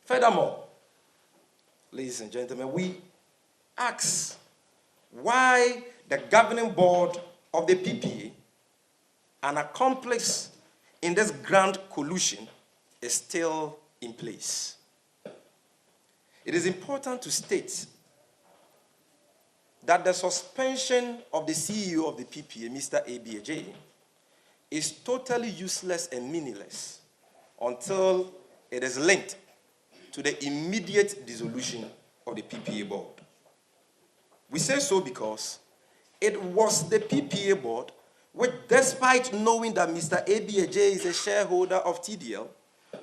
Furthermore, ladies and gentlemen, we ask why the governing board of the PPA, an accomplice in this grand collusion, is still in place. It is important to state that the suspension of the CEO of the PPA, Mr. ABJ, is totally useless and meaningless until it is linked to the immediate dissolution of the PPA board. We say so because it was the PPA board which, despite knowing that Mr. ABJ is a shareholder of TDL,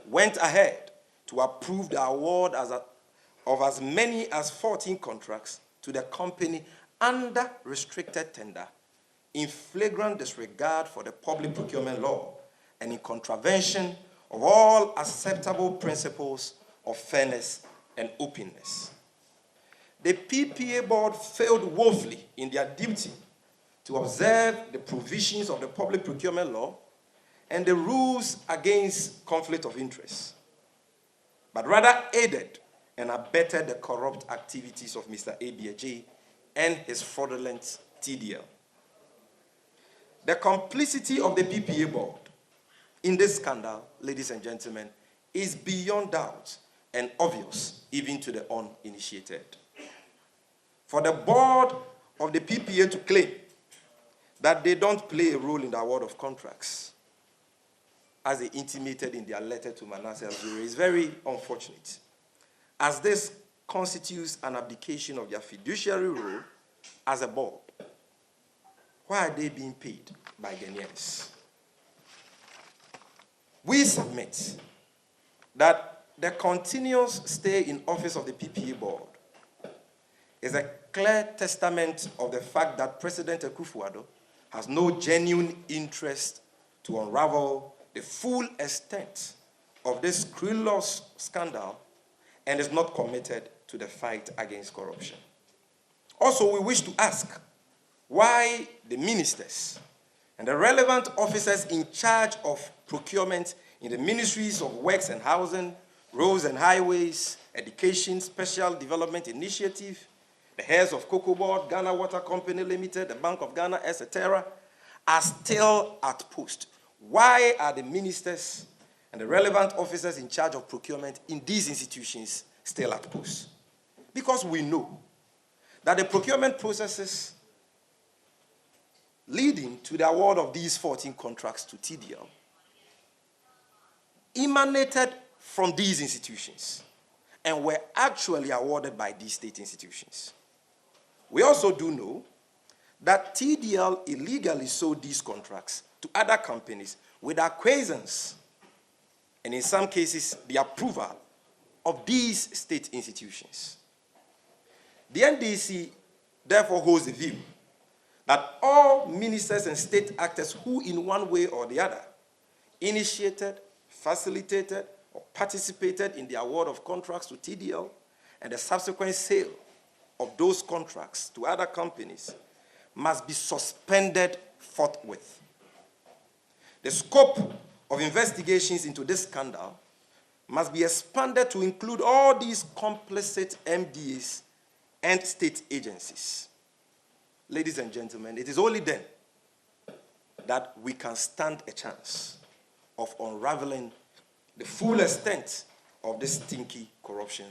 went ahead to approve the award of as many as 14 contracts to the company under restricted tender, in flagrant disregard for the public procurement law and in contravention of all acceptable principles of fairness and openness. The PPA board failed woefully in their duty to observe the provisions of the public procurement law and the rules against conflict of interest, but rather aided and abetted the corrupt activities of Mr. ABJ and his fraudulent TDL. The complicity of the PPA board in this scandal, ladies and gentlemen, is beyond doubt and obvious even to the uninitiated. For the board of the PPA to claim that they don't play a role in the award of contracts, as they intimated in their letter to Manasseh Alzuri, is very unfortunate, as this constitutes an abdication of their fiduciary role as a board. Why are they being paid by Ghanaians? We submit that the continuous stay in office of the PPA board is a clear testament of the fact that President Akufo-Addo has no genuine interest to unravel the full extent of this scurrilous scandal and is not committed to the fight against corruption. Also, we wish to ask why the ministers and the relevant officers in charge of procurement in the ministries of Works and Housing, Roads and Highways, Education, Special Development Initiative, the heads of Cocoa Board, Ghana Water Company Limited, the Bank of Ghana, etc., are still at post. Why are the ministers and the relevant officers in charge of procurement in these institutions still at post? Because we know that the procurement processes leading to the award of these 14 contracts to TDL emanated from these institutions and were actually awarded by these state institutions. We also do know that TDL illegally sold these contracts to other companies with acquiescence and in some cases the approval of these state institutions. The NDC therefore holds the view that all ministers and state actors who in one way or the other initiated, facilitated, or participated in the award of contracts to TDL and the subsequent sale of those contracts to other companies must be suspended forthwith. The scope of investigations into this scandal must be expanded to include all these complicit MDAs and state agencies. Ladies and gentlemen, it is only then that we can stand a chance of unraveling the full extent of this stinky corruption.